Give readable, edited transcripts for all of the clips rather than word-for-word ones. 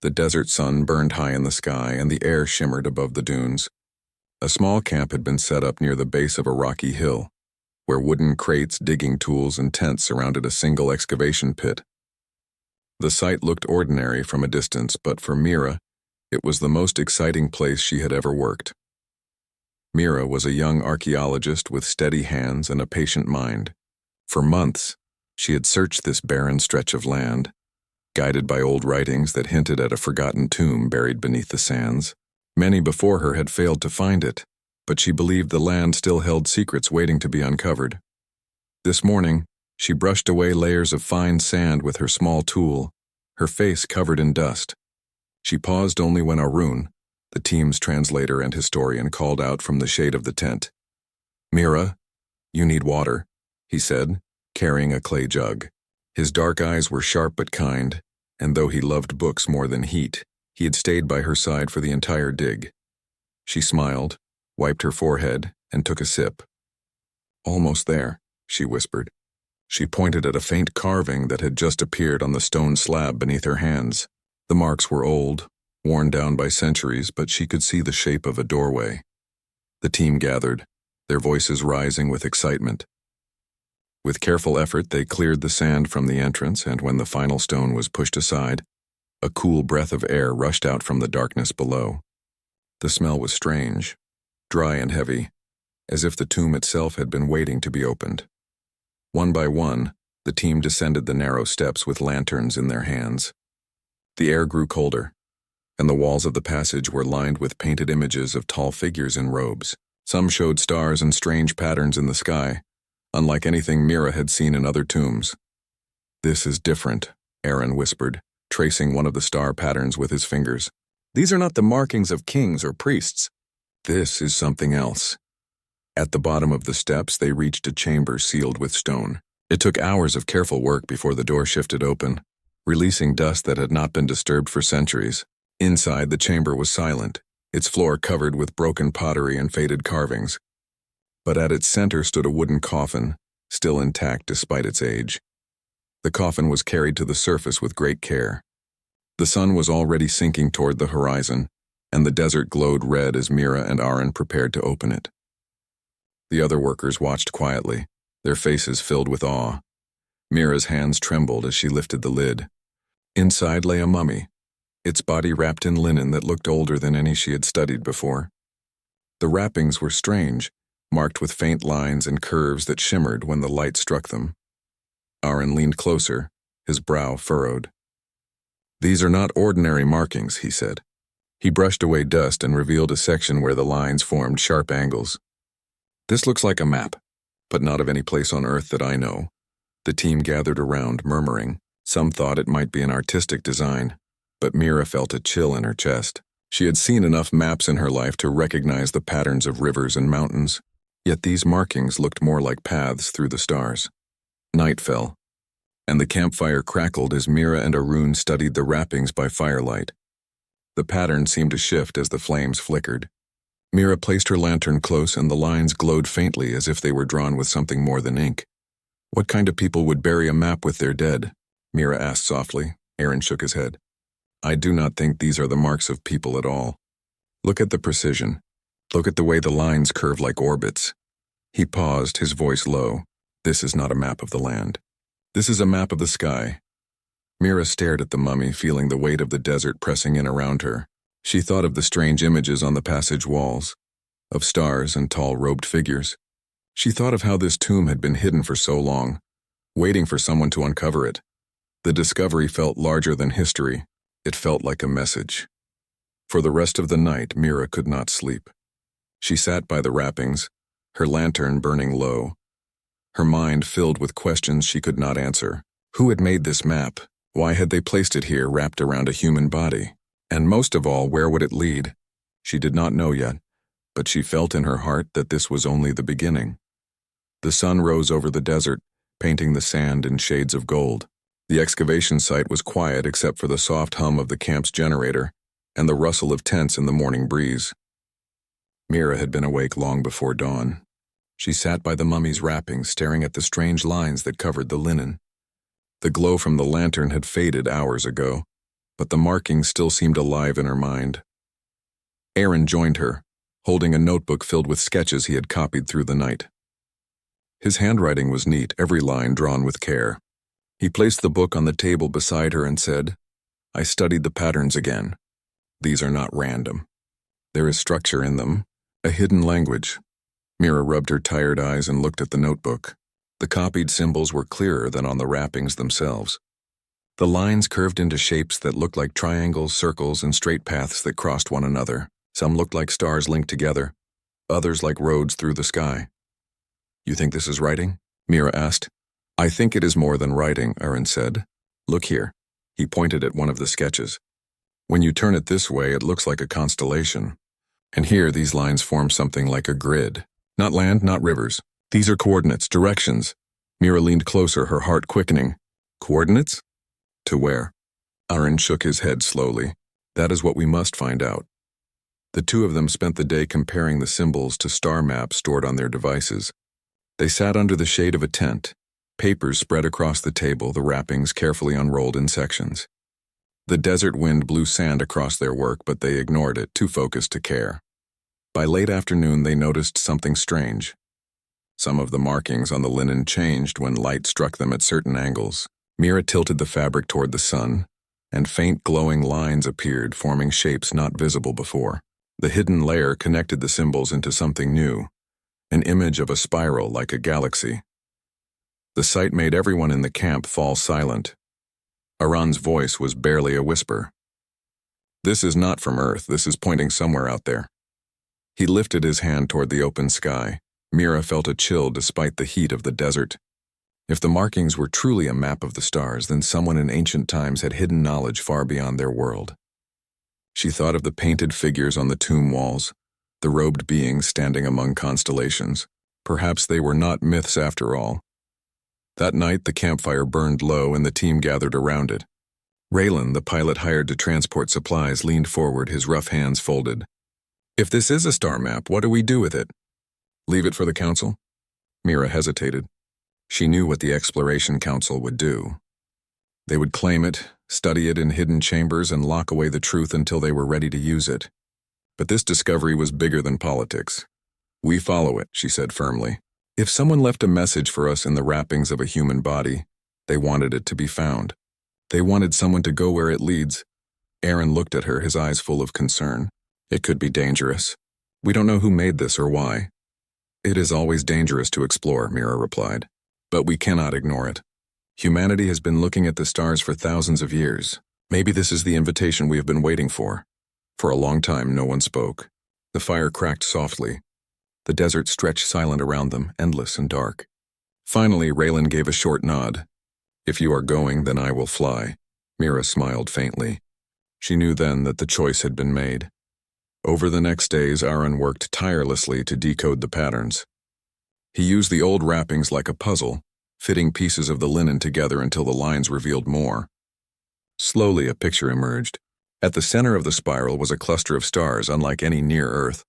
The desert sun burned high in the sky, and the air shimmered above the dunes. A small camp had been set up near the base of a rocky hill, where wooden crates, digging tools, and tents surrounded a single excavation pit. The site looked ordinary from a distance, but for Mira, it was the most exciting place she had ever worked. Mira was a young archaeologist with steady hands and a patient mind. For months, she had searched this barren stretch of land, guided by old writings that hinted at a forgotten tomb buried beneath the sands. Many before her had failed to find it, but she believed the land still held secrets waiting to be uncovered. This morning, she brushed away layers of fine sand with her small tool, her face covered in dust. She paused only when Arun, the team's translator and historian, called out from the shade of the tent. "Mira, you need water," he said, carrying a clay jug. His dark eyes were sharp but kind, and though he loved books more than heat, he had stayed by her side for the entire dig. She smiled, wiped her forehead, and took a sip. "Almost there," she whispered. She pointed at a faint carving that had just appeared on the stone slab beneath her hands. The marks were old, worn down by centuries, but she could see the shape of a doorway. The team gathered, their voices rising with excitement. With careful effort, they cleared the sand from the entrance, and when the final stone was pushed aside, a cool breath of air rushed out from the darkness below. The smell was strange, dry and heavy, as if the tomb itself had been waiting to be opened. One by one, the team descended the narrow steps with lanterns in their hands. The air grew colder, and the walls of the passage were lined with painted images of tall figures in robes. Some showed stars and strange patterns in the sky, unlike anything Mira had seen in other tombs. "This is different," Aaron whispered, tracing one of the star patterns with his fingers. "These are not the markings of kings or priests. This is something else." At the bottom of the steps, they reached a chamber sealed with stone. It took hours of careful work before the door shifted open, releasing dust that had not been disturbed for centuries. Inside, the chamber was silent, its floor covered with broken pottery and faded carvings. But at its center stood a wooden coffin, still intact despite its age. The coffin was carried to the surface with great care. The sun was already sinking toward the horizon, and the desert glowed red as Mira and Aaron prepared to open it. The other workers watched quietly, their faces filled with awe. Mira's hands trembled as she lifted the lid. Inside lay a mummy, its body wrapped in linen that looked older than any she had studied before. The wrappings were strange, marked with faint lines and curves that shimmered when the light struck them. Aaron leaned closer, his brow furrowed. "These are not ordinary markings," he said. He brushed away dust and revealed a section where the lines formed sharp angles. "This looks like a map, but not of any place on Earth that I know." The team gathered around, murmuring. Some thought it might be an artistic design, but Mira felt a chill in her chest. She had seen enough maps in her life to recognize the patterns of rivers and mountains, yet these markings looked more like paths through the stars. Night fell, and the campfire crackled as Mira and Arun studied the wrappings by firelight. The pattern seemed to shift as the flames flickered. Mira placed her lantern close, and the lines glowed faintly as if they were drawn with something more than ink. "What kind of people would bury a map with their dead?" Mira asked softly. Aaron shook his head. "I do not think these are the marks of people at all. Look at the precision. Look at the way the lines curve like orbits." He paused, his voice low. "This is not a map of the land. This is a map of the sky." Mira stared at the mummy, feeling the weight of the desert pressing in around her. She thought of the strange images on the passage walls, of stars and tall robed figures. She thought of how this tomb had been hidden for so long, waiting for someone to uncover it. The discovery felt larger than history. It felt like a message. For the rest of the night, Mira could not sleep. She sat by the wrappings, her lantern burning low, her mind filled with questions she could not answer. Who had made this map? Why had they placed it here wrapped around a human body? And most of all, where would it lead? She did not know yet, but she felt in her heart that this was only the beginning. The sun rose over the desert, painting the sand in shades of gold. The excavation site was quiet except for the soft hum of the camp's generator and the rustle of tents in the morning breeze. Mira had been awake long before dawn. She sat by the mummy's wrappings, staring at the strange lines that covered the linen. The glow from the lantern had faded hours ago, but the markings still seemed alive in her mind. Aaron joined her, holding a notebook filled with sketches he had copied through the night. His handwriting was neat, every line drawn with care. He placed the book on the table beside her and said, "I studied the patterns again. These are not random. There is structure in them, a hidden language." Mira rubbed her tired eyes and looked at the notebook. The copied symbols were clearer than on the wrappings themselves. The lines curved into shapes that looked like triangles, circles, and straight paths that crossed one another. Some looked like stars linked together, others like roads through the sky. "You think this is writing?" Mira asked. "I think it is more than writing," Aaron said. "Look here." He pointed at one of the sketches. "When you turn it this way, it looks like a constellation. And here, these lines form something like a grid. Not land, not rivers. These are coordinates, directions." Mira leaned closer, her heart quickening. "Coordinates? To where?" Aaron shook his head slowly. "That is what we must find out." The two of them spent the day comparing the symbols to star maps stored on their devices. They sat under the shade of a tent, papers spread across the table, the wrappings carefully unrolled in sections. The desert wind blew sand across their work, but they ignored it, too focused to care. By late afternoon, they noticed something strange. Some of the markings on the linen changed when light struck them at certain angles. Mira tilted the fabric toward the sun, and faint glowing lines appeared, forming shapes not visible before. The hidden layer connected the symbols into something new, an image of a spiral like a galaxy. The sight made everyone in the camp fall silent. Aaron's voice was barely a whisper. "This is not from Earth, this is pointing somewhere out there." He lifted his hand toward the open sky. Mira felt a chill despite the heat of the desert. If the markings were truly a map of the stars, then someone in ancient times had hidden knowledge far beyond their world. She thought of the painted figures on the tomb walls, the robed beings standing among constellations. Perhaps they were not myths after all. That night, the campfire burned low and the team gathered around it. Raylan, the pilot hired to transport supplies, leaned forward, his rough hands folded. "If this is a star map, what do we do with it? Leave it for the council?" Mira hesitated. She knew what the Exploration Council would do. They would claim it, study it in hidden chambers, and lock away the truth until they were ready to use it. But this discovery was bigger than politics. "We follow it," she said firmly. "If someone left a message for us in the wrappings of a human body, they wanted it to be found. They wanted someone to go where it leads." Aaron looked at her, his eyes full of concern. "It could be dangerous. We don't know who made this or why." "It is always dangerous to explore," Mira replied. "But we cannot ignore it. Humanity has been looking at the stars for thousands of years. Maybe this is the invitation we have been waiting for." For a long time, no one spoke. The fire cracked softly. The desert stretched silent around them, endless and dark. Finally, Raylan gave a short nod. "If you are going, then I will fly." Mira smiled faintly. She knew then that the choice had been made. Over the next days, Aaron worked tirelessly to decode the patterns. He used the old wrappings like a puzzle, fitting pieces of the linen together until the lines revealed more. Slowly, a picture emerged. At the center of the spiral was a cluster of stars unlike any near Earth.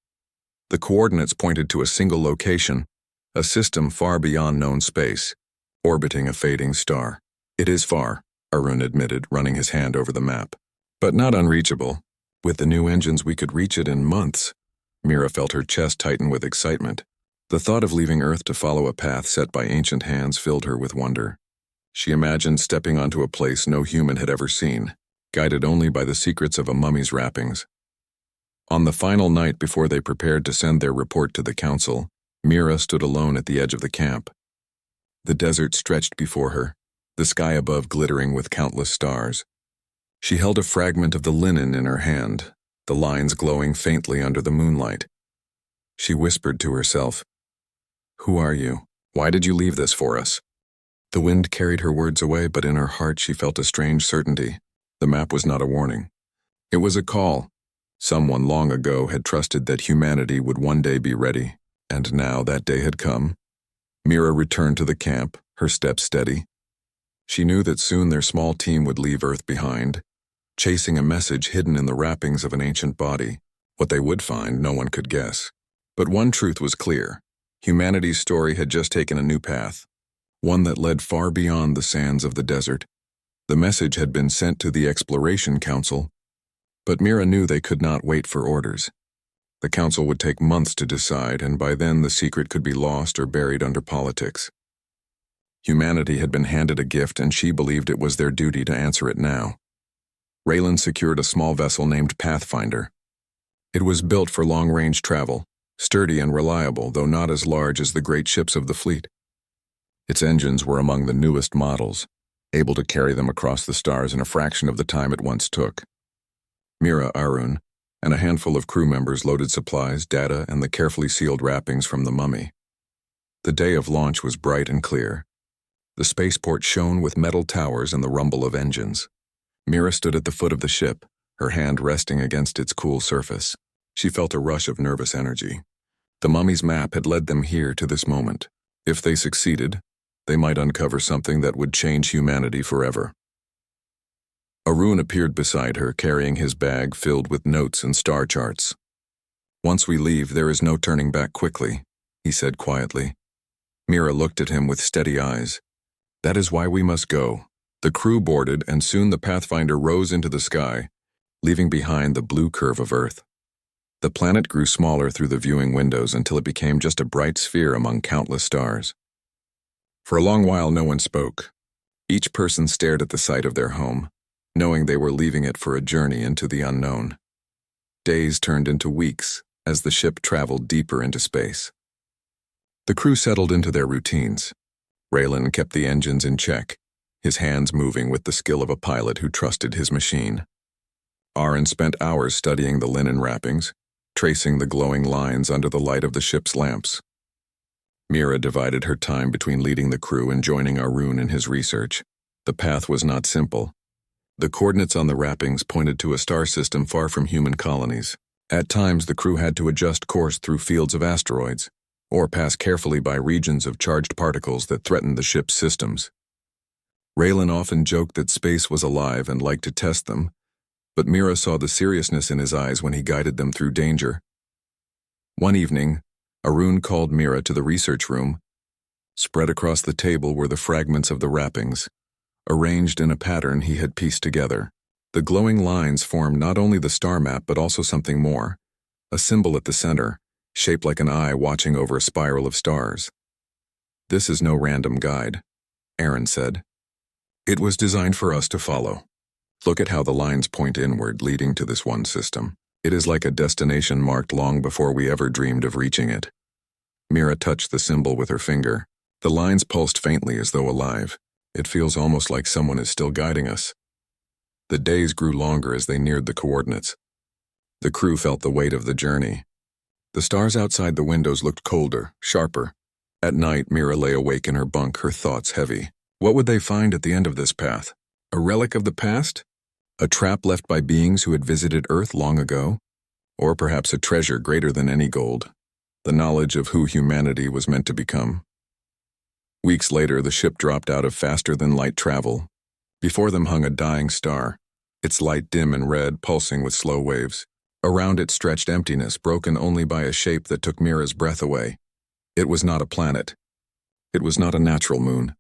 The coordinates pointed to a single location, a system far beyond known space, orbiting a fading star. "It is far," Arun admitted, running his hand over the map. "But not unreachable. With the new engines, we could reach it in months." Mira felt her chest tighten with excitement. The thought of leaving Earth to follow a path set by ancient hands filled her with wonder. She imagined stepping onto a place no human had ever seen, guided only by the secrets of a mummy's wrappings. On the final night before they prepared to send their report to the council, Mira stood alone at the edge of the camp. The desert stretched before her, the sky above glittering with countless stars. She held a fragment of the linen in her hand, the lines glowing faintly under the moonlight. She whispered to herself, "Who are you? Why did you leave this for us?" The wind carried her words away, but in her heart she felt a strange certainty. The map was not a warning. It was a call. Someone long ago had trusted that humanity would one day be ready, and now that day had come. Mira returned to the camp, her steps steady. She knew that soon their small team would leave Earth behind, chasing a message hidden in the wrappings of an ancient body. What they would find, no one could guess. But one truth was clear. Humanity's story had just taken a new path, one that led far beyond the sands of the desert. The message had been sent to the Exploration Council, but Mira knew they could not wait for orders. The council would take months to decide, and by then the secret could be lost or buried under politics. Humanity had been handed a gift, and she believed it was their duty to answer it now. Raylan secured a small vessel named Pathfinder. It was built for long-range travel, sturdy and reliable, though not as large as the great ships of the fleet. Its engines were among the newest models, able to carry them across the stars in a fraction of the time it once took. Mira, Arun, and a handful of crew members loaded supplies, data, and the carefully sealed wrappings from the mummy. The day of launch was bright and clear. The spaceport shone with metal towers and the rumble of engines. Mira stood at the foot of the ship, her hand resting against its cool surface. She felt a rush of nervous energy. The mummy's map had led them here to this moment. If they succeeded, they might uncover something that would change humanity forever. Arun appeared beside her, carrying his bag filled with notes and star charts. "Once we leave, there is no turning back quickly," he said quietly. Mira looked at him with steady eyes. "That is why we must go." The crew boarded, and soon the Pathfinder rose into the sky, leaving behind the blue curve of Earth. The planet grew smaller through the viewing windows until it became just a bright sphere among countless stars. For a long while no one spoke. Each person stared at the site of their home, knowing they were leaving it for a journey into the unknown. Days turned into weeks as the ship traveled deeper into space. The crew settled into their routines. Raylan kept the engines in check, his hands moving with the skill of a pilot who trusted his machine. Arun spent hours studying the linen wrappings, tracing the glowing lines under the light of the ship's lamps. Mira divided her time between leading the crew and joining Arun in his research. The path was not simple. The coordinates on the wrappings pointed to a star system far from human colonies. At times, the crew had to adjust course through fields of asteroids, or pass carefully by regions of charged particles that threatened the ship's systems. Raylan often joked that space was alive and liked to test them, but Mira saw the seriousness in his eyes when he guided them through danger. One evening, Arun called Mira to the research room. Spread across the table were the fragments of the wrappings, arranged in a pattern he had pieced together. The glowing lines formed not only the star map but also something more, a symbol at the center, shaped like an eye watching over a spiral of stars. "This is no random guide," Aaron said. "It was designed for us to follow. Look at how the lines point inward, leading to this one system. It is like a destination marked long before we ever dreamed of reaching it." Mira touched the symbol with her finger. The lines pulsed faintly as though alive. "It feels almost like someone is still guiding us." The days grew longer as they neared the coordinates. The crew felt the weight of the journey. The stars outside the windows looked colder, sharper. At night, Mira lay awake in her bunk, her thoughts heavy. What would they find at the end of this path? A relic of the past? A trap left by beings who had visited Earth long ago? Or perhaps a treasure greater than any gold? The knowledge of who humanity was meant to become. Weeks later, the ship dropped out of faster-than-light travel. Before them hung a dying star, its light dim and red, pulsing with slow waves. Around it stretched emptiness, broken only by a shape that took Mira's breath away. It was not a planet. It was not a natural moon.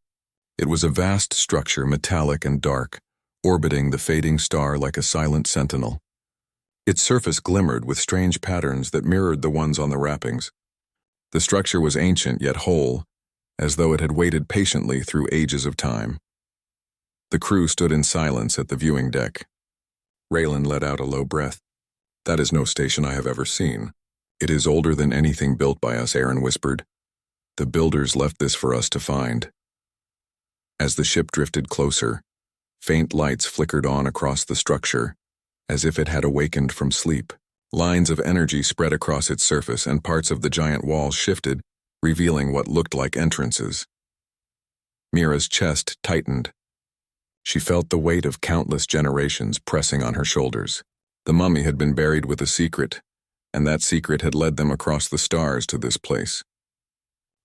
It was a vast structure, metallic and dark, orbiting the fading star like a silent sentinel. Its surface glimmered with strange patterns that mirrored the ones on the wrappings. The structure was ancient yet whole, as though it had waited patiently through ages of time. The crew stood in silence at the viewing deck. Raylan let out a low breath. "That is no station I have ever seen. It is older than anything built by us," Aaron whispered. "The builders left this for us to find." As the ship drifted closer, faint lights flickered on across the structure, as if it had awakened from sleep. Lines of energy spread across its surface, and parts of the giant walls shifted, revealing what looked like entrances. Mira's chest tightened. She felt the weight of countless generations pressing on her shoulders. The mummy had been buried with a secret, and that secret had led them across the stars to this place.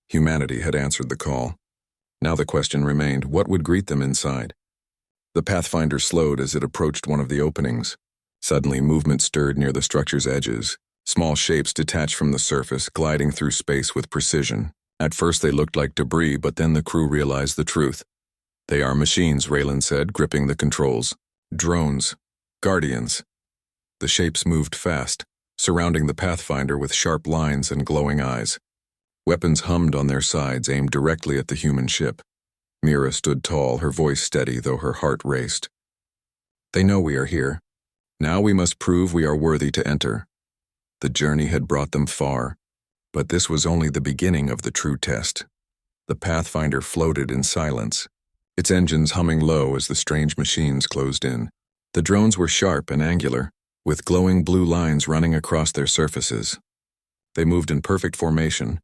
Humanity had answered the call. Now the question remained, what would greet them inside? The Pathfinder slowed as it approached one of the openings. Suddenly, movement stirred near the structure's edges. Small shapes detached from the surface, gliding through space with precision. At first they looked like debris, but then the crew realized the truth. They are machines, Raylan said, gripping the controls. Drones. Guardians. The shapes moved fast, surrounding the Pathfinder with sharp lines and glowing eyes. Weapons hummed on their sides, aimed directly at the human ship. Mira stood tall, her voice steady, though her heart raced. They know we are here. Now we must prove we are worthy to enter. The journey had brought them far, but this was only the beginning of the true test. The Pathfinder floated in silence, its engines humming low as the strange machines closed in. The drones were sharp and angular, with glowing blue lines running across their surfaces. They moved in perfect formation,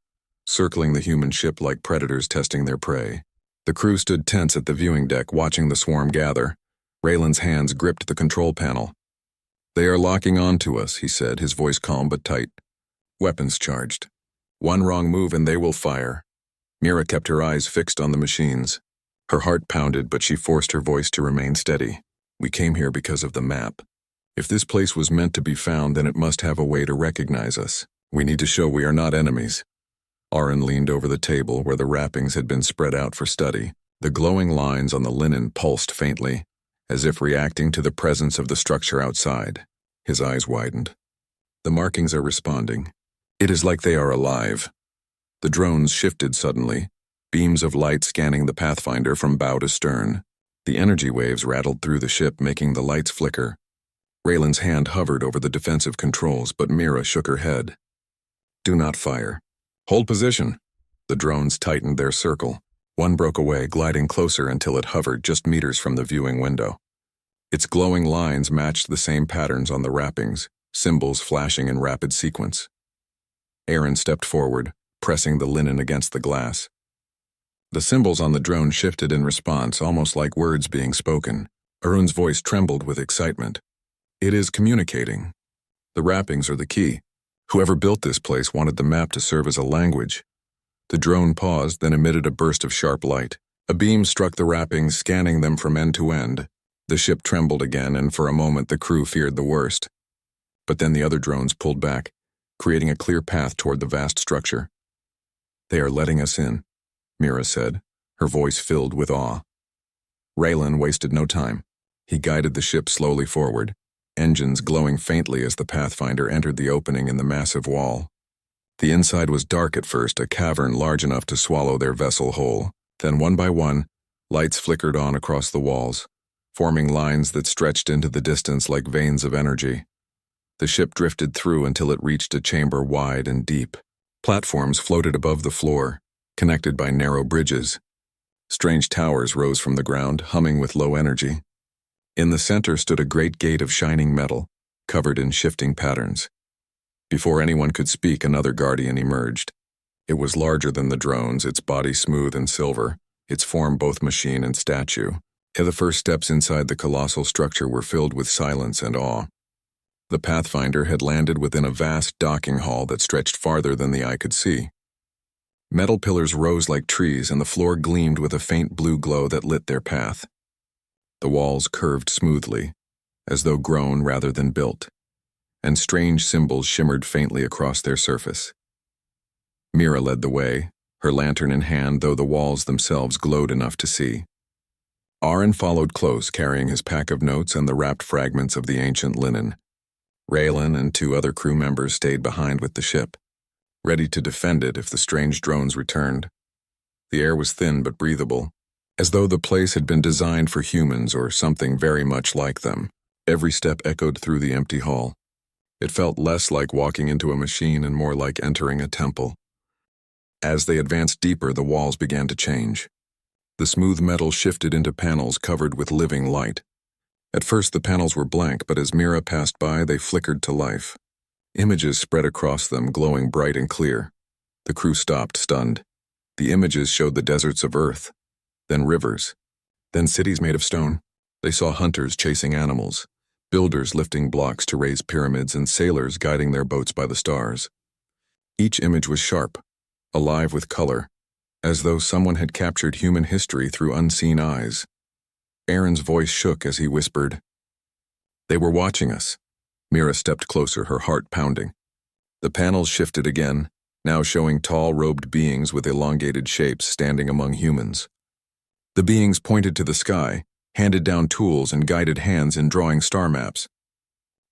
circling the human ship like predators testing their prey. The crew stood tense at the viewing deck, watching the swarm gather. Raylan's hands gripped the control panel. They are locking on to us, he said, his voice calm but tight. Weapons charged. One wrong move and they will fire. Mira kept her eyes fixed on the machines. Her heart pounded, but she forced her voice to remain steady. We came here because of the map. If this place was meant to be found, then it must have a way to recognize us. We need to show we are not enemies. Aaron leaned over the table where the wrappings had been spread out for study. The glowing lines on the linen pulsed faintly, as if reacting to the presence of the structure outside. His eyes widened. The markings are responding. It is like they are alive. The drones shifted suddenly, beams of light scanning the Pathfinder from bow to stern. The energy waves rattled through the ship, making the lights flicker. Raylan's hand hovered over the defensive controls, but Mira shook her head. Do not fire. Hold position. The drones tightened their circle. One broke away, gliding closer until it hovered just meters from the viewing window. Its glowing lines matched the same patterns on the wrappings, symbols flashing in rapid sequence. Aaron stepped forward, pressing the linen against the glass. The symbols on the drone shifted in response, almost like words being spoken. Arun's voice trembled with excitement. It is communicating. The wrappings are the key. Whoever built this place wanted the map to serve as a language. The drone paused, then emitted a burst of sharp light. A beam struck the wrappings, scanning them from end to end. The ship trembled again, and for a moment the crew feared the worst. But then the other drones pulled back, creating a clear path toward the vast structure. They are letting us in, Mira said, her voice filled with awe. Raylan wasted no time. He guided the ship slowly forward, engines glowing faintly as the Pathfinder entered the opening in the massive wall. The inside was dark at first, a cavern large enough to swallow their vessel whole. Then one by one, lights flickered on across the walls, forming lines that stretched into the distance like veins of energy. The ship drifted through until it reached a chamber wide and deep. Platforms floated above the floor, connected by narrow bridges. Strange towers rose from the ground, humming with low energy. In the center stood a great gate of shining metal, covered in shifting patterns. Before anyone could speak, another guardian emerged. It was larger than the drones, its body smooth and silver, its form both machine and statue. The first steps inside the colossal structure were filled with silence and awe. The Pathfinder had landed within a vast docking hall that stretched farther than the eye could see. Metal pillars rose like trees, and the floor gleamed with a faint blue glow that lit their path. The walls curved smoothly, as though grown rather than built, and strange symbols shimmered faintly across their surface. Mira led the way, her lantern in hand, though the walls themselves glowed enough to see. Aaron followed close, carrying his pack of notes and the wrapped fragments of the ancient linen. Raylan and 2 other crew members stayed behind with the ship, ready to defend it if the strange drones returned. The air was thin but breathable, as though the place had been designed for humans or something very much like them. Every step echoed through the empty hall. It felt less like walking into a machine and more like entering a temple. As they advanced deeper, the walls began to change. The smooth metal shifted into panels covered with living light. At first the panels were blank, but as Mira passed by, they flickered to life. Images spread across them, glowing bright and clear. The crew stopped, stunned. The images showed the deserts of Earth, then rivers, then cities made of stone. They saw hunters chasing animals, builders lifting blocks to raise pyramids, and sailors guiding their boats by the stars. Each image was sharp, alive with color, as though someone had captured human history through unseen eyes. Aaron's voice shook as he whispered, "They were watching us." Mira stepped closer, her heart pounding. The panels shifted again, now showing tall, robed beings with elongated shapes standing among humans. The beings pointed to the sky, handed down tools and guided hands in drawing star maps.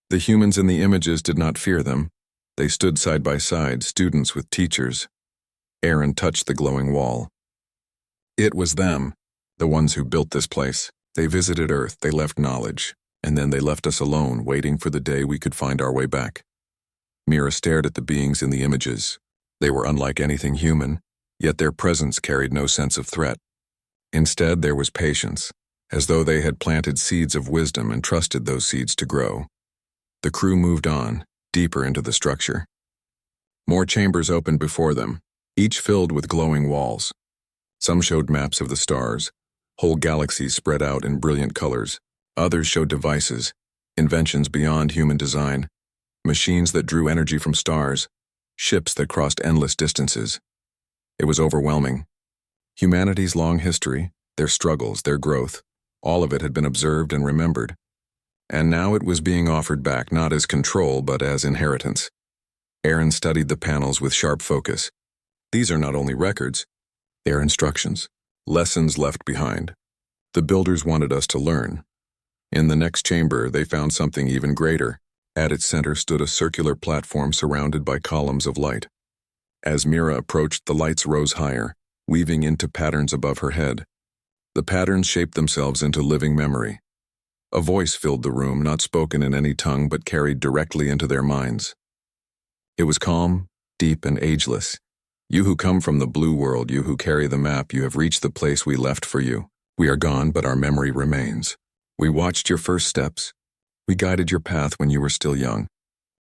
The humans in the images did not fear them. They stood side by side, students with teachers. Aaron touched the glowing wall. It was them, the ones who built this place. They visited Earth, they left knowledge, and then they left us alone, waiting for the day we could find our way back. Mira stared at the beings in the images. They were unlike anything human, yet their presence carried no sense of threat. Instead, there was patience, as though they had planted seeds of wisdom and trusted those seeds to grow. The crew moved on, deeper into the structure. More chambers opened before them, each filled with glowing walls. Some showed maps of the stars, whole galaxies spread out in brilliant colors. Others showed devices, inventions beyond human design, machines that drew energy from stars, ships that crossed endless distances. It was overwhelming. Humanity's long history, their struggles, their growth, all of it had been observed and remembered. And now it was being offered back not as control but as inheritance. Aaron studied the panels with sharp focus. These are not only records, they are instructions, lessons left behind. The builders wanted us to learn. In the next chamber, they found something even greater. At its center stood a circular platform surrounded by columns of light. As Mira approached, the lights rose higher, weaving into patterns above her head. The patterns shaped themselves into living memory. A voice filled the room, not spoken in any tongue but carried directly into their minds. It was calm, deep, and ageless. You who come from the blue world, you who carry the map, you have reached the place we left for you. We are gone, but our memory remains. We watched your first steps. We guided your path when you were still young.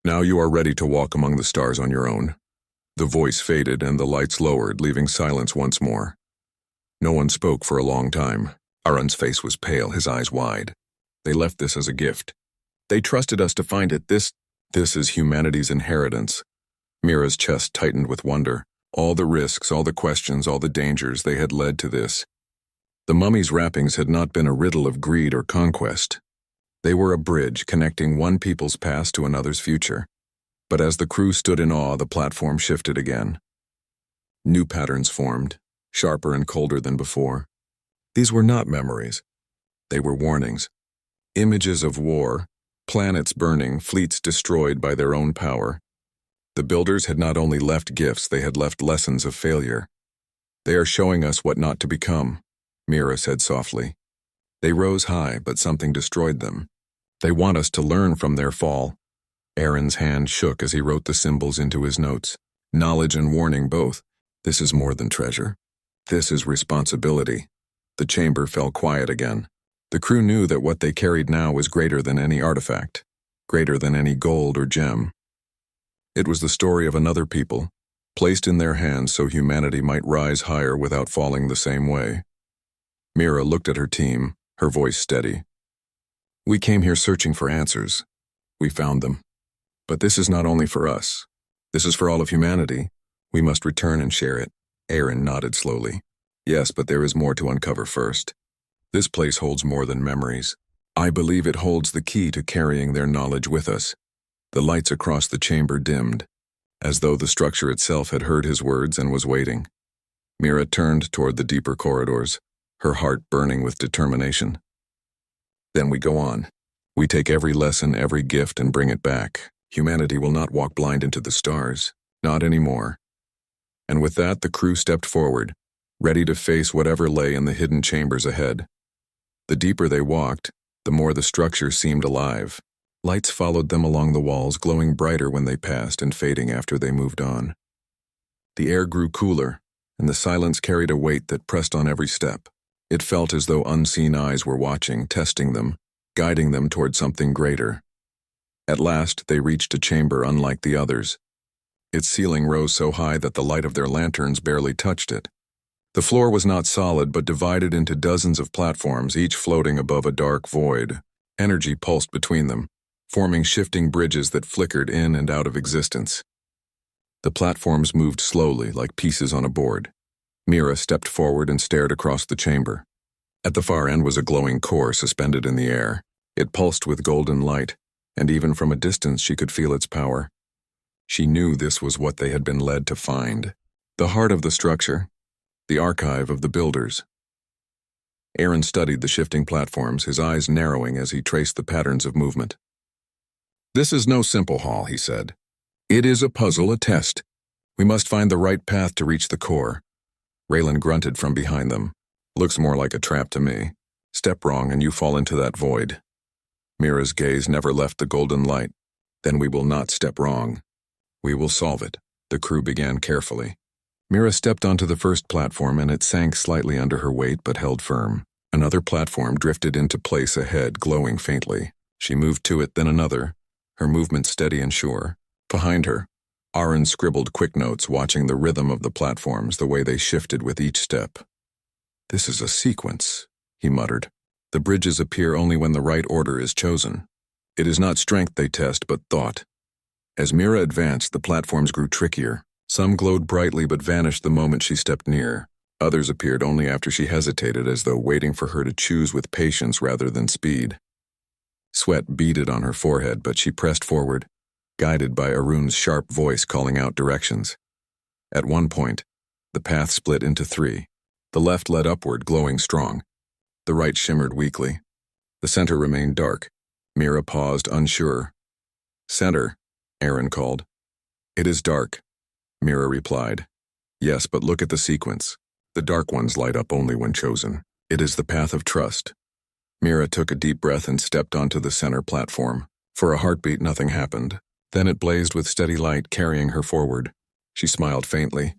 Now you are ready to walk among the stars on your own. The voice faded and the lights lowered, leaving silence once more. No one spoke for a long time. Aaron's face was pale, his eyes wide. They left this as a gift. They trusted us to find it. This is humanity's inheritance. Mira's chest tightened with wonder. All the risks, all the questions, all the dangers, they had led to this. The mummy's wrappings had not been a riddle of greed or conquest. They were a bridge connecting one people's past to another's future. But as the crew stood in awe, the platform shifted again. New patterns formed, sharper and colder than before. These were not memories. They were warnings. Images of war, planets burning, fleets destroyed by their own power. The builders had not only left gifts, they had left lessons of failure. They are showing us what not to become, Mira said softly. They rose high, but something destroyed them. They want us to learn from their fall. Aaron's hand shook as he wrote the symbols into his notes. Knowledge and warning both. This is more than treasure. This is responsibility. The chamber fell quiet again. The crew knew that what they carried now was greater than any artifact, greater than any gold or gem. It was the story of another people, placed in their hands so humanity might rise higher without falling the same way. Mira looked at her team, her voice steady. We came here searching for answers. We found them. But this is not only for us. This is for all of humanity. We must return and share it. Aaron nodded slowly. Yes, but there is more to uncover first. This place holds more than memories. I believe it holds the key to carrying their knowledge with us. The lights across the chamber dimmed, as though the structure itself had heard his words and was waiting. Mira turned toward the deeper corridors, her heart burning with determination. Then we go on. We take every lesson, every gift, and bring it back. Humanity will not walk blind into the stars. Not anymore. And with that, the crew stepped forward, ready to face whatever lay in the hidden chambers ahead. The deeper they walked, the more the structure seemed alive. Lights followed them along the walls, glowing brighter when they passed and fading after they moved on. The air grew cooler, and the silence carried a weight that pressed on every step. It felt as though unseen eyes were watching, testing them, guiding them toward something greater. At last, they reached a chamber unlike the others. Its ceiling rose so high that the light of their lanterns barely touched it. The floor was not solid but divided into dozens of platforms, each floating above a dark void. Energy pulsed between them, forming shifting bridges that flickered in and out of existence. The platforms moved slowly, like pieces on a board. Mira stepped forward and stared across the chamber. At the far end was a glowing core suspended in the air. It pulsed with golden light, and even from a distance she could feel its power. She knew this was what they had been led to find. The heart of the structure, the archive of the builders. Aaron studied the shifting platforms, his eyes narrowing as he traced the patterns of movement. "This is no simple haul," he said. "It is a puzzle, a test. We must find the right path to reach the core." Raylan grunted from behind them. "Looks more like a trap to me. Step wrong and you fall into that void." Mira's gaze never left the golden light. "Then we will not step wrong. We will solve it," the crew began carefully. Mira stepped onto the first platform and it sank slightly under her weight but held firm. Another platform drifted into place ahead, glowing faintly. She moved to it, then another, her movement steady and sure. Behind her, Aaron scribbled quick notes, watching the rhythm of the platforms, the way they shifted with each step. "This is a sequence," he muttered. "The bridges appear only when the right order is chosen. It is not strength they test, but thought." As Mira advanced, the platforms grew trickier. Some glowed brightly but vanished the moment she stepped near. Others appeared only after she hesitated, as though waiting for her to choose with patience rather than speed. Sweat beaded on her forehead, but she pressed forward, guided by Arun's sharp voice calling out directions. At one point, the path split into three. The left led upward, glowing strong. The right shimmered weakly. The center remained dark. Mira paused, unsure. "Center," Aaron called. "It is dark," Mira replied. "Yes, but look at the sequence. The dark ones light up only when chosen. It is the path of trust." Mira took a deep breath and stepped onto the center platform. For a heartbeat, nothing happened. Then it blazed with steady light, carrying her forward. She smiled faintly.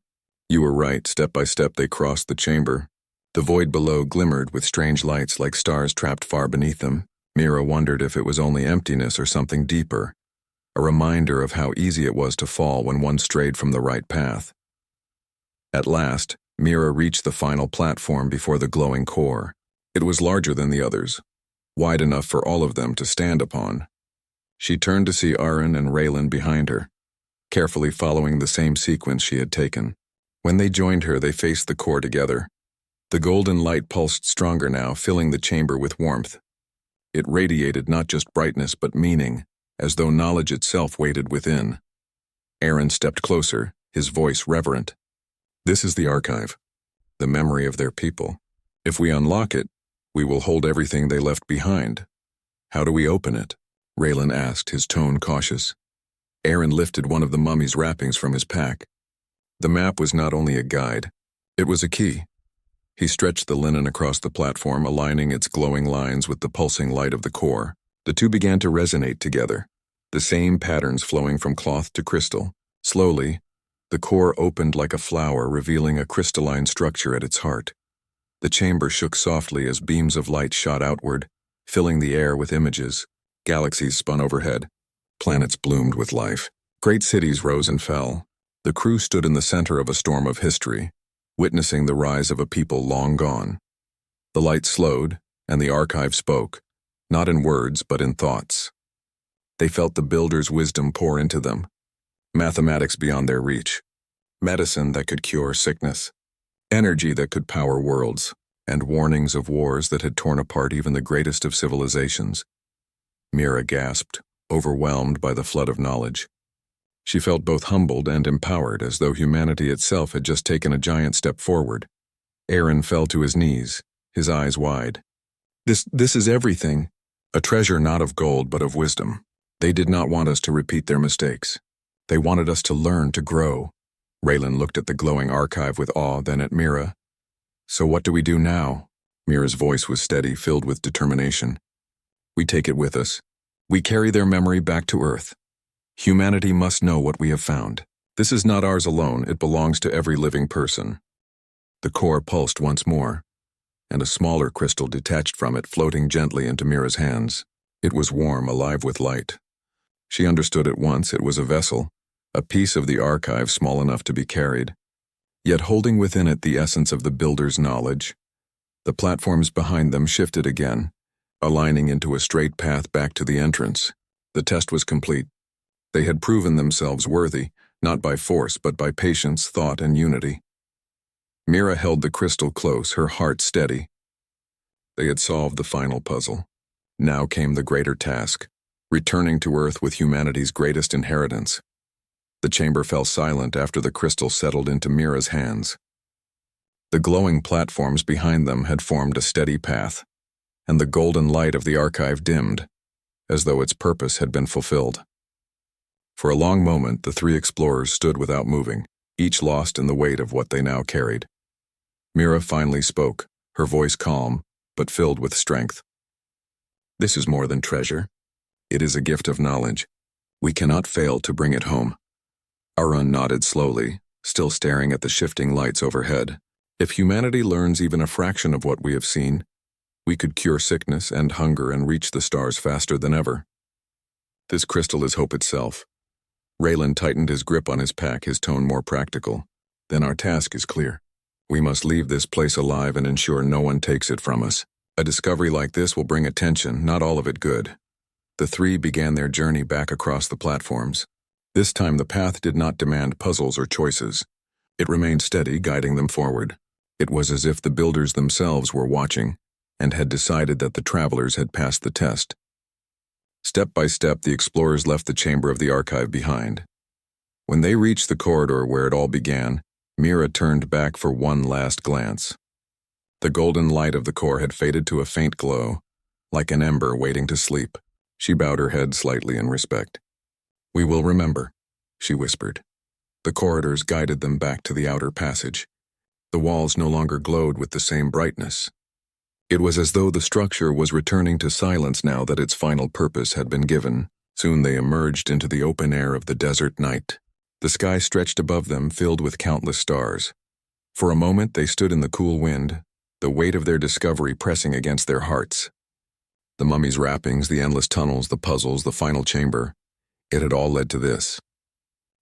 "You were right. Step by step they crossed the chamber." The void below glimmered with strange lights like stars trapped far beneath them. Mira wondered if it was only emptiness or something deeper, a reminder of how easy it was to fall when one strayed from the right path. At last, Mira reached the final platform before the glowing core. It was larger than the others, wide enough for all of them to stand upon. She turned to see Aaron and Raylan behind her, carefully following the same sequence she had taken. When they joined her, they faced the core together. The golden light pulsed stronger now, filling the chamber with warmth. It radiated not just brightness but meaning, as though knowledge itself waited within. Aaron stepped closer, his voice reverent. "This is the archive, the memory of their people. If we unlock it, we will hold everything they left behind. How do we open it?" Raylan asked, his tone cautious. Aaron lifted one of the mummy's wrappings from his pack. The map was not only a guide, it was a key. He stretched the linen across the platform, aligning its glowing lines with the pulsing light of the core. The two began to resonate together, the same patterns flowing from cloth to crystal. Slowly, the core opened like a flower, revealing a crystalline structure at its heart. The chamber shook softly as beams of light shot outward, filling the air with images. Galaxies spun overhead. Planets bloomed with life. Great cities rose and fell. The crew stood in the center of a storm of history, witnessing the rise of a people long gone. The light slowed, and the archive spoke, not in words but in thoughts. They felt the builder's wisdom pour into them, mathematics beyond their reach, medicine that could cure sickness, energy that could power worlds, and warnings of wars that had torn apart even the greatest of civilizations. Mira gasped, overwhelmed by the flood of knowledge. She felt both humbled and empowered, as though humanity itself had just taken a giant step forward. Aaron fell to his knees, his eyes wide. This is everything. A treasure not of gold but of wisdom. They did not want us to repeat their mistakes. They wanted us to learn, to grow." Raylan looked at the glowing archive with awe, then at Mira. "So what do we do now?" Mira's voice was steady, filled with determination. "We take it with us. We carry their memory back to Earth. Humanity must know what we have found. This is not ours alone, it belongs to every living person." The core pulsed once more, and a smaller crystal detached from it, floating gently into Mira's hands. It was warm, alive with light. She understood at once it was a vessel, a piece of the archive small enough to be carried, yet holding within it the essence of the builder's knowledge. The platforms behind them shifted again, aligning into a straight path back to the entrance. The test was complete. They had proven themselves worthy, not by force but by patience, thought, and unity. Mira held the crystal close, her heart steady. They had solved the final puzzle. Now came the greater task, returning to Earth with humanity's greatest inheritance. The chamber fell silent after the crystal settled into Mira's hands. The glowing platforms behind them had formed a steady path, and the golden light of the archive dimmed, as though its purpose had been fulfilled. For a long moment, the three explorers stood without moving, each lost in the weight of what they now carried. Mira finally spoke, her voice calm, but filled with strength. "This is more than treasure. It is a gift of knowledge. We cannot fail to bring it home." Arun nodded slowly, still staring at the shifting lights overhead. "If humanity learns even a fraction of what we have seen, we could cure sickness and hunger and reach the stars faster than ever. This crystal is hope itself." Raylan tightened his grip on his pack, his tone more practical. "Then our task is clear. We must leave this place alive and ensure no one takes it from us. A discovery like this will bring attention, not all of it good." The three began their journey back across the platforms. This time the path did not demand puzzles or choices. It remained steady, guiding them forward. It was as if the builders themselves were watching and had decided that the travelers had passed the test. Step by step, the explorers left the chamber of the archive behind. When they reached the corridor where it all began, Mira turned back for one last glance. The golden light of the core had faded to a faint glow, like an ember waiting to sleep. She bowed her head slightly in respect. "We will remember," she whispered. The corridors guided them back to the outer passage. The walls no longer glowed with the same brightness. It was as though the structure was returning to silence now that its final purpose had been given. Soon they emerged into the open air of the desert night. The sky stretched above them, filled with countless stars. For a moment they stood in the cool wind, the weight of their discovery pressing against their hearts. The mummy's wrappings, the endless tunnels, the puzzles, the final chamber, it had all led to this.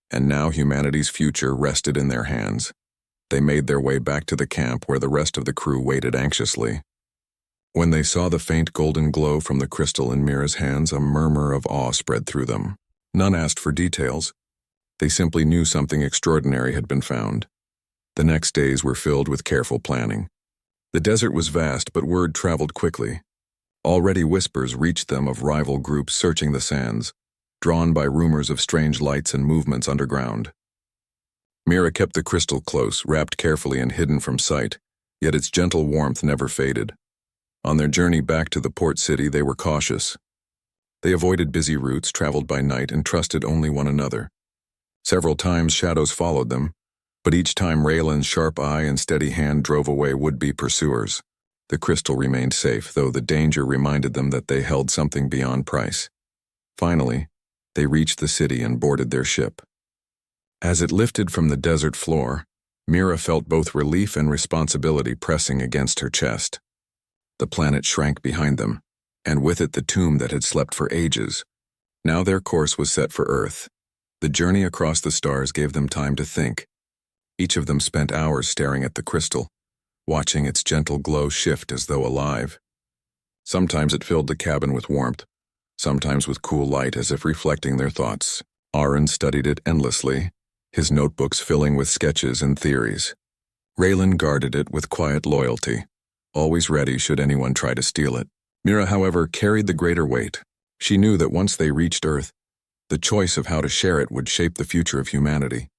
And now humanity's future rested in their hands. They made their way back to the camp where the rest of the crew waited anxiously. When they saw the faint golden glow from the crystal in Mira's hands, a murmur of awe spread through them. None asked for details. They simply knew something extraordinary had been found. The next days were filled with careful planning. The desert was vast, but word traveled quickly. Already whispers reached them of rival groups searching the sands, drawn by rumors of strange lights and movements underground. Mira kept the crystal close, wrapped carefully and hidden from sight, yet its gentle warmth never faded. On their journey back to the port city, they were cautious. They avoided busy routes, traveled by night, and trusted only one another. Several times shadows followed them, but each time Raylan's sharp eye and steady hand drove away would-be pursuers. The crystal remained safe, though the danger reminded them that they held something beyond price. Finally, they reached the city and boarded their ship. As it lifted from the desert floor, Mira felt both relief and responsibility pressing against her chest. The planet shrank behind them, and with it the tomb that had slept for ages. Now their course was set for Earth. The journey across the stars gave them time to think. Each of them spent hours staring at the crystal, watching its gentle glow shift as though alive. Sometimes it filled the cabin with warmth, sometimes with cool light as if reflecting their thoughts. Arun studied it endlessly, his notebooks filling with sketches and theories. Raylan guarded it with quiet loyalty, always ready should anyone try to steal it. Mira, however, carried the greater weight. She knew that once they reached Earth, the choice of how to share it would shape the future of humanity.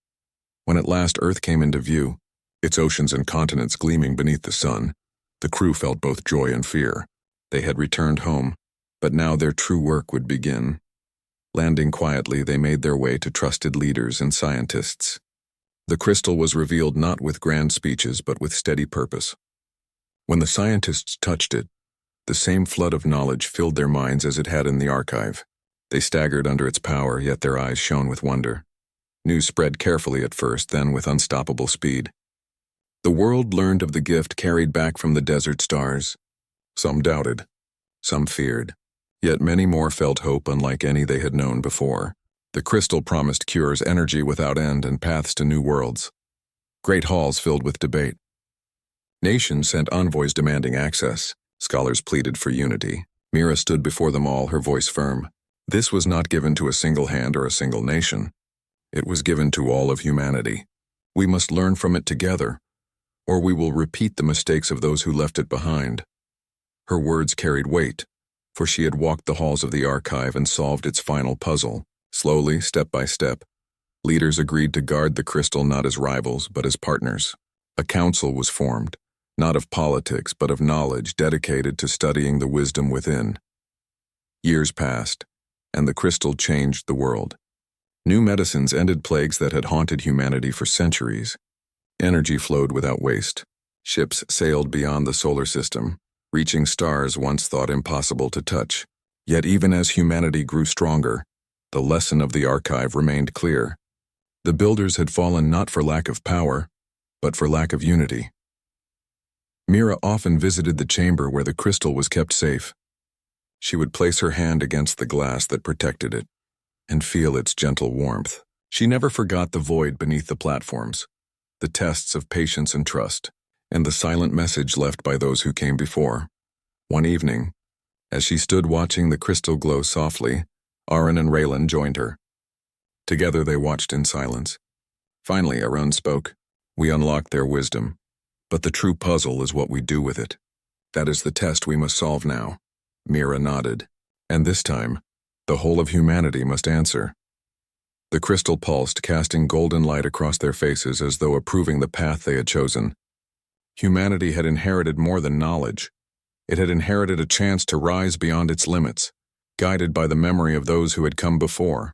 When at last Earth came into view, its oceans and continents gleaming beneath the sun, the crew felt both joy and fear. They had returned home, but now their true work would begin. Landing quietly, they made their way to trusted leaders and scientists. The crystal was revealed not with grand speeches, but with steady purpose. When the scientists touched it, the same flood of knowledge filled their minds as it had in the archive. They staggered under its power, yet their eyes shone with wonder. News spread carefully at first, then with unstoppable speed. The world learned of the gift carried back from the desert stars. Some doubted, some feared, yet many more felt hope unlike any they had known before. The crystal promised cures, energy without end, and paths to new worlds. Great halls filled with debate. Nations sent envoys demanding access. Scholars pleaded for unity. Mira stood before them all, her voice firm. This was not given to a single hand or a single nation. It was given to all of humanity. We must learn from it together, or we will repeat the mistakes of those who left it behind. Her words carried weight, for she had walked the halls of the archive and solved its final puzzle. Slowly, step by step, leaders agreed to guard the crystal not as rivals, but as partners. A council was formed, not of politics but of knowledge, dedicated to studying the wisdom within. Years passed, and the crystal changed the world. New medicines ended plagues that had haunted humanity for centuries. Energy flowed without waste. Ships sailed beyond the solar system, reaching stars once thought impossible to touch. Yet even as humanity grew stronger, the lesson of the archive remained clear. The builders had fallen not for lack of power, but for lack of unity. Mira often visited the chamber where the crystal was kept safe. She would place her hand against the glass that protected it and feel its gentle warmth. She never forgot the void beneath the platforms, the tests of patience and trust, and the silent message left by those who came before. One evening, as she stood watching the crystal glow softly, Aaron and Raylan joined her. Together they watched in silence. Finally, Aaron spoke. We unlocked their wisdom, but the true puzzle is what we do with it. That is the test we must solve now. Mira nodded. And this time, the whole of humanity must answer. The crystal pulsed, casting golden light across their faces as though approving the path they had chosen. Humanity had inherited more than knowledge. It had inherited a chance to rise beyond its limits, guided by the memory of those who had come before.